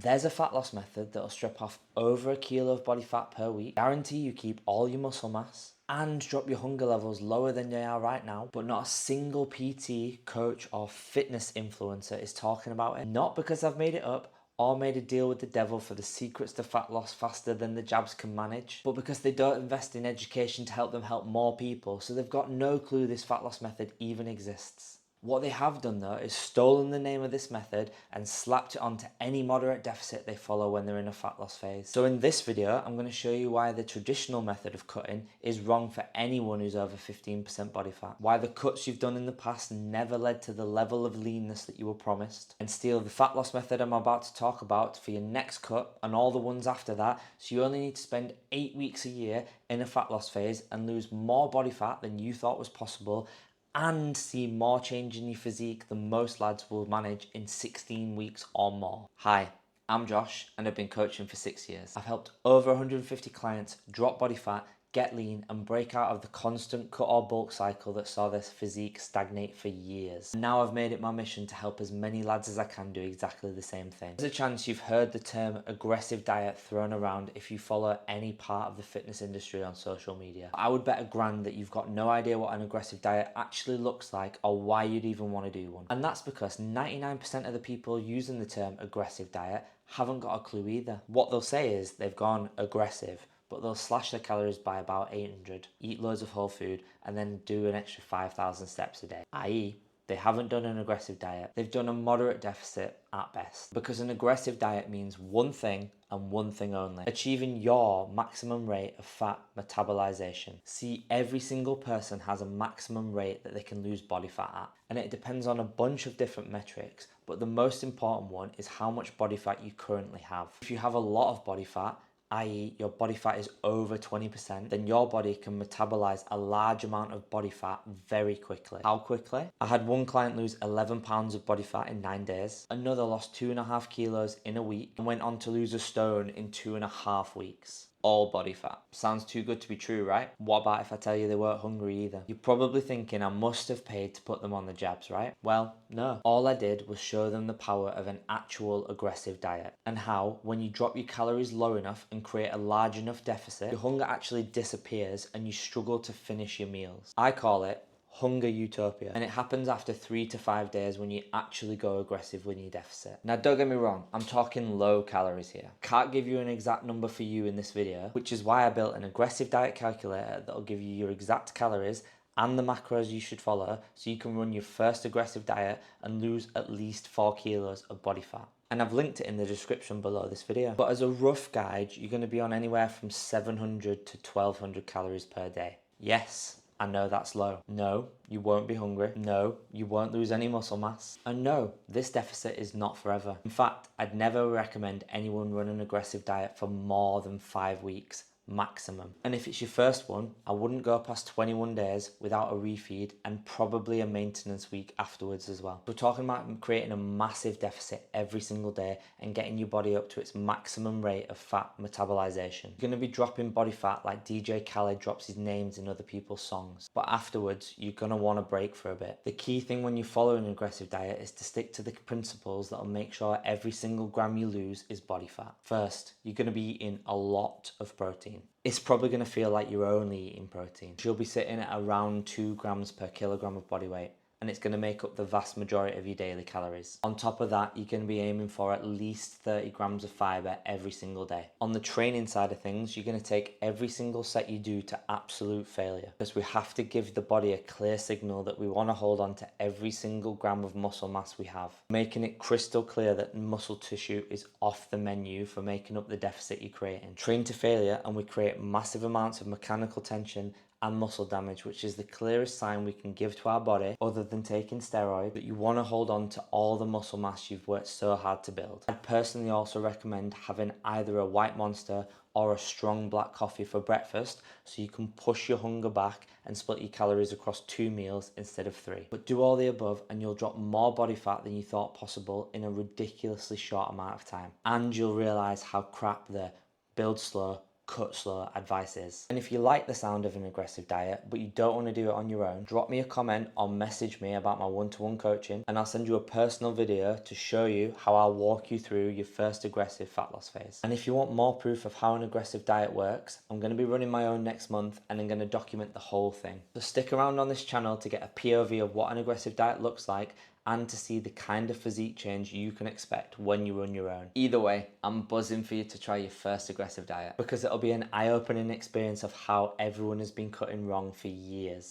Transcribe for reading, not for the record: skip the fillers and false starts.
There's a fat loss method that'll strip off over a kilo of body fat per week, guarantee you keep all your muscle mass, and drop your hunger levels lower than they are right now. But not a single PT, coach, or fitness influencer is talking about it. Not because I've made it up or made a deal with the devil for the secrets to fat loss faster than the jabs can manage, but because they don't invest in education to help them help more people, so they've got no clue this fat loss method even exists. What they have done though is stolen the name of this method and slapped it onto any moderate deficit they follow when they're in a fat loss phase. So in this video, I'm going to show you why the traditional method of cutting is wrong for anyone who's over 15% body fat, why the cuts you've done in the past never led to the level of leanness that you were promised, and steal the fat loss method I'm about to talk about for your next cut and all the ones after that, so you only need to spend 8 weeks a year in a fat loss phase and lose more body fat than you thought was possible, and see more change in your physique than most lads will manage in 16 weeks or more. Hi, I'm Josh and I've been coaching for 6 years. I've helped over 150 clients drop body fat, get lean, and break out of the constant cut or bulk cycle that saw their physique stagnate for years. And now I've made it my mission to help as many lads as I can do exactly the same thing. There's a chance you've heard the term aggressive diet thrown around if you follow any part of the fitness industry on social media. I would bet $1,000 that you've got no idea what an aggressive diet actually looks like or why you'd even want to do one. And that's because 99% of the people using the term aggressive diet haven't got a clue either. What they'll say is they've gone aggressive, but they'll slash their calories by about 800, eat loads of whole food, and then do an extra 5,000 steps a day. I.e., they haven't done an aggressive diet. They've done a moderate deficit at best. Because an aggressive diet means one thing and one thing only: achieving your maximum rate of fat metabolization. See, every single person has a maximum rate that they can lose body fat at, and it depends on a bunch of different metrics, but the most important one is how much body fat you currently have. If you have a lot of body fat, i.e. your body fat is over 20%, then your body can metabolize a large amount of body fat very quickly. How quickly? I had one client lose 11 pounds of body fat in 9 days. Another lost 2.5 kilos in a week and went on to lose a stone in 2.5 weeks. All body fat. Sounds too good to be true, right? What about if I tell you they weren't hungry either? You're probably thinking I must have paid to put them on the jabs, right? Well, no. All I did was show them the power of an actual aggressive diet and how, when you drop your calories low enough and create a large enough deficit, your hunger actually disappears and you struggle to finish your meals. I call it hunger utopia, and it happens after 3 to 5 days when you actually go aggressive with your deficit. Now don't get me wrong, I'm talking low calories here. Can't give you an exact number for you in this video, which is why I built an aggressive diet calculator that'll give you your exact calories and the macros you should follow so you can run your first aggressive diet and lose at least 4 kilos of body fat. And I've linked it in the description below this video. But as a rough guide, you're going to be on anywhere from 700 to 1200 calories per day. Yes, I know that's low. No, you won't be hungry. No, you won't lose any muscle mass. And no, this deficit is not forever. In fact, I'd never recommend anyone run an aggressive diet for more than 5 weeks maximum. And if it's your first one, I wouldn't go past 21 days without a refeed and probably a maintenance week afterwards as well. We're talking about creating a massive deficit every single day and getting your body up to its maximum rate of fat metabolization. You're going to be dropping body fat like DJ Khaled drops his names in other people's songs, but afterwards you're going to want to break for a bit. The key thing when you follow an aggressive diet is to stick to the principles that'll make sure every single gram you lose is body fat. First, you're going to be eating a lot of protein. It's probably going to feel like you're only eating protein. You'll be sitting at around 2 grams per kilogram of body weight, and it's going to make up the vast majority of your daily calories. On top of that, you're going to be aiming for at least 30 grams of fiber every single day. On the training side of things, you're going to take every single set you do to absolute failure, because we have to give the body a clear signal that we want to hold on to every single gram of muscle mass we have, making it crystal clear that muscle tissue is off the menu for making up the deficit you're creating. Train to failure, and we create massive amounts of mechanical tension and muscle damage, which is the clearest sign we can give to our body, other than taking steroids, that you want to hold on to all the muscle mass you've worked so hard to build. I'd personally also recommend having either a white Monster or a strong black coffee for breakfast, so you can push your hunger back and split your calories across 2 meals instead of 3. But do all the above and you'll drop more body fat than you thought possible in a ridiculously short amount of time. And you'll realize how crap the build slow, cut slow advice is. And if you like the sound of an aggressive diet, but you don't want to do it on your own, drop me a comment or message me about my one-to-one coaching, and I'll send you a personal video to show you how I'll walk you through your first aggressive fat loss phase. And if you want more proof of how an aggressive diet works, I'm going to be running my own next month, and I'm going to document the whole thing. So stick around on this channel to get a POV of what an aggressive diet looks like, and to see the kind of physique change you can expect when you run your own. Either way, I'm buzzing for you to try your first aggressive diet, because it'll be an eye-opening experience of how everyone has been cutting wrong for years.